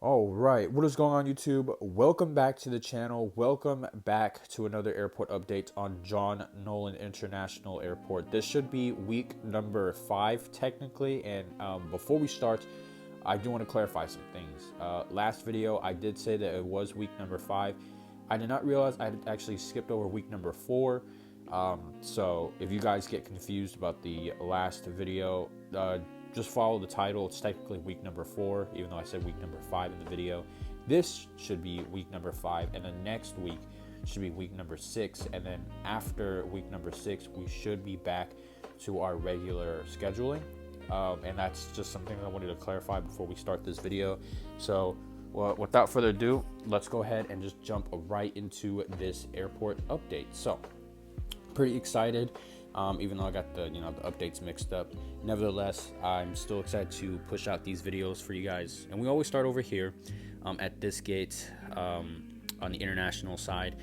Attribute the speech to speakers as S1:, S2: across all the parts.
S1: All right, what is going on, YouTube? Welcome back to the channel. Welcome back to another airport update on John Nolan International Airport. This should be week number 5 technically, and before we start, I do want to clarify some things. Last video, I did say that it was week number 5. I did not realize I had actually skipped over week number 4. So if you guys get confused about the last video, just follow the title. It's technically week number 4, even though I said week number 5 in the video. This should be week number 5, and then next week should be week number 6, and then after week number 6 we should be back to our regular scheduling. And that's just something I wanted to clarify before we start this video. So without further ado, let's go ahead and just jump right into this airport update. So pretty excited, even though I got the the updates mixed up. Nevertheless, I'm still excited to push out these videos for you guys, and we always start over here at this gate on the international side.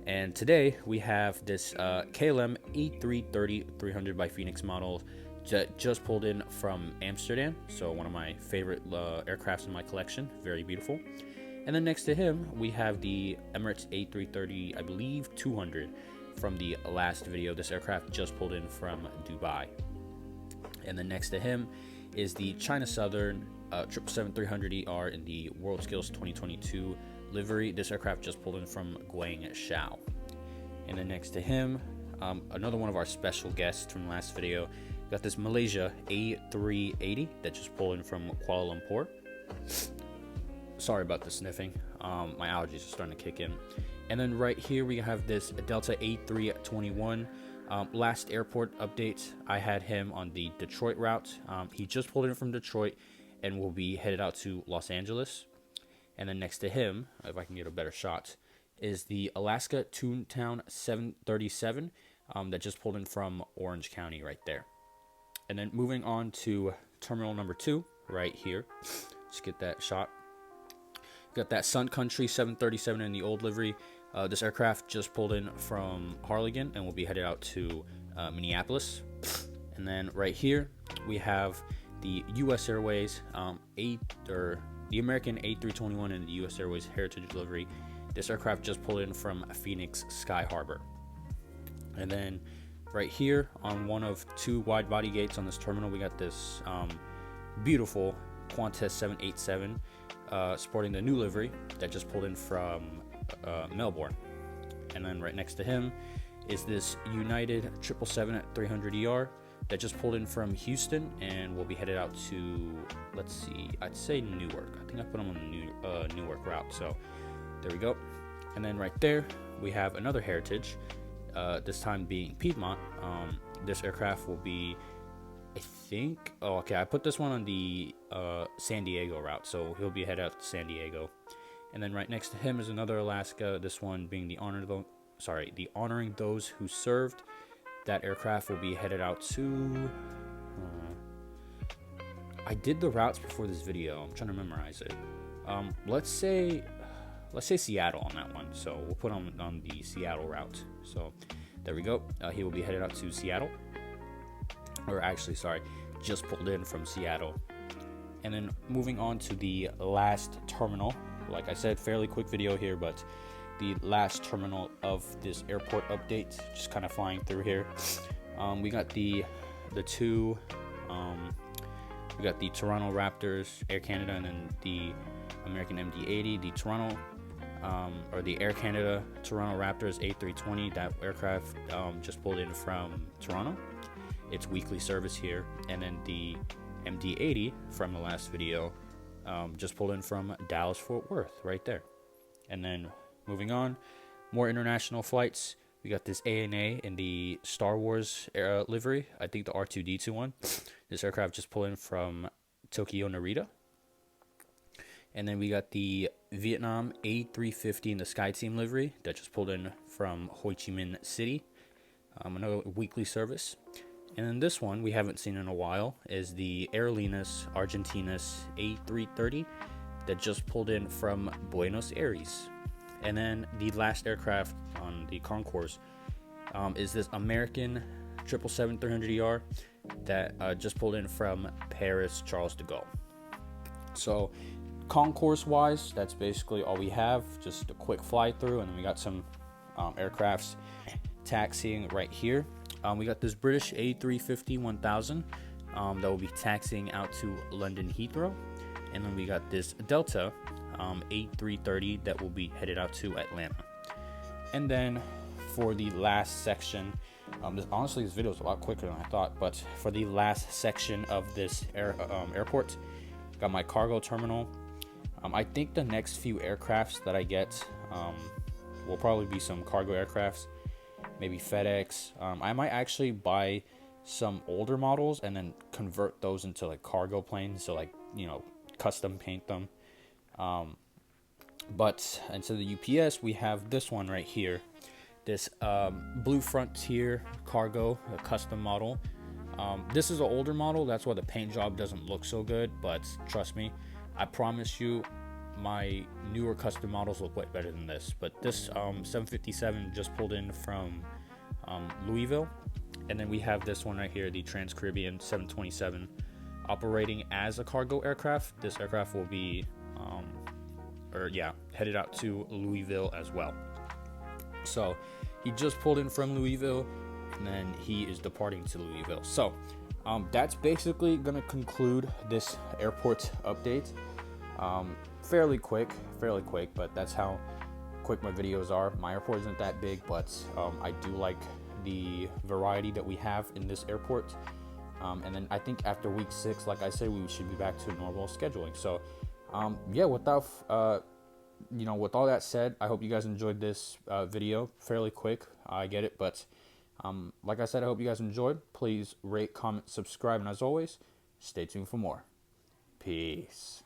S1: And today we have this KLM A330-300 by Phoenix model that just pulled in from Amsterdam, so one of my favorite aircrafts in my collection. Very beautiful. And then next to him we have the Emirates A330, I believe 200 from the last video. This aircraft just pulled in from Dubai. And then next to him is the China Southern 777-300ER in the World Skills 2022 livery. This aircraft just pulled in from Guangzhou. And then next to him, another one of our special guests from the last video, got this Malaysia A380 that just pulled in from Kuala Lumpur. Sorry about the sniffing. My allergies are starting to kick in. And then right here we have this Delta A321. Last airport update, I had him on the Detroit route. He just pulled in from Detroit and will be headed out to Los Angeles. And then next to him, if I can get a better shot, is the Alaska Toontown 737 that just pulled in from Orange County right there. And then moving on to terminal number 2 right here. Let's get that shot. Got that Sun Country 737 in the old livery. This aircraft just pulled in from Harlingen and will be headed out to Minneapolis. And then right here we have the U.S. Airways the American A321 in the U.S. Airways Heritage livery. This aircraft just pulled in from Phoenix Sky Harbor. And then right here on one of 2 wide body gates on this terminal, we got this beautiful Qantas 787 sporting the new livery that just pulled in from Melbourne. And then right next to him is this United 777-300ER that just pulled in from Houston and will be headed out to, let's see, I'd say Newark. I think I put him on the Newark route, so there we go. And then right there we have another Heritage, this time being Piedmont. This aircraft will be, I think, I put this one on the San Diego route, so he'll be headed out to San Diego. And then right next to him is another Alaska, this one being the Honoring Those Who Served. That aircraft will be headed out to, I did the routes before this video, I'm trying to memorize it. Let's say Seattle on that one, so we'll put him on the Seattle route. So there we go. He will be headed out to Seattle, or actually, sorry, just pulled in from Seattle. And then moving on to the last terminal. Like I said, fairly quick video here, but the last terminal of this airport update, just kind of flying through here. We got the 2, we got the Toronto Raptors Air Canada, and then the American MD-80, the Toronto or the Air Canada Toronto Raptors A320. That aircraft just pulled in from Toronto. It's weekly service here. And then the MD-80 from the last video just pulled in from Dallas Fort Worth right there. And then moving on, more international flights. We got this ANA in the Star Wars livery, I think the R2-D2 one. This aircraft just pulled in from Tokyo Narita. And then we got the Vietnam A350 in the SkyTeam livery that just pulled in from Ho Chi Minh City, another weekly service. And then this one we haven't seen in a while is the Aerolíneas Argentinas A330 that just pulled in from Buenos Aires. And then the last aircraft on the concourse is this American 777-300ER that just pulled in from Paris Charles de Gaulle. So concourse wise, that's basically all we have, just a quick fly through, and then we got some aircrafts taxiing right here. We got this British A350-1000 that will be taxiing out to London Heathrow, and then we got this Delta A330 that will be headed out to Atlanta. And then for the last section, honestly this video is a lot quicker than I thought, but for the last section of this airport, got my cargo terminal. I think the next few aircrafts that I get will probably be some cargo aircrafts, maybe FedEx. I might actually buy some older models and then convert those into like cargo planes, so like, you know, custom paint them. But instead of the UPS, we have this one right here, this Blue Frontier cargo, a custom model. This is an older model, that's why the paint job doesn't look so good, but trust me, I promise you my newer custom models look way better than this. But this 757 just pulled in from Louisville. And then we have this one right here, the Trans-Caribbean 727, operating as a cargo aircraft. This aircraft will be headed out to Louisville as well. So he just pulled in from Louisville, and then he is departing to Louisville. So that's basically gonna conclude this airport update. Fairly quick, but that's how quick my videos are. My airport isn't that big, but I do like the variety that we have in this airport. And then I think after week 6, like I said, we should be back to normal scheduling. So with all that said, I hope you guys enjoyed this video. Fairly quick, I get it, but like I said, I hope you guys enjoyed. Please rate, comment, subscribe, and as always, stay tuned for more. Peace.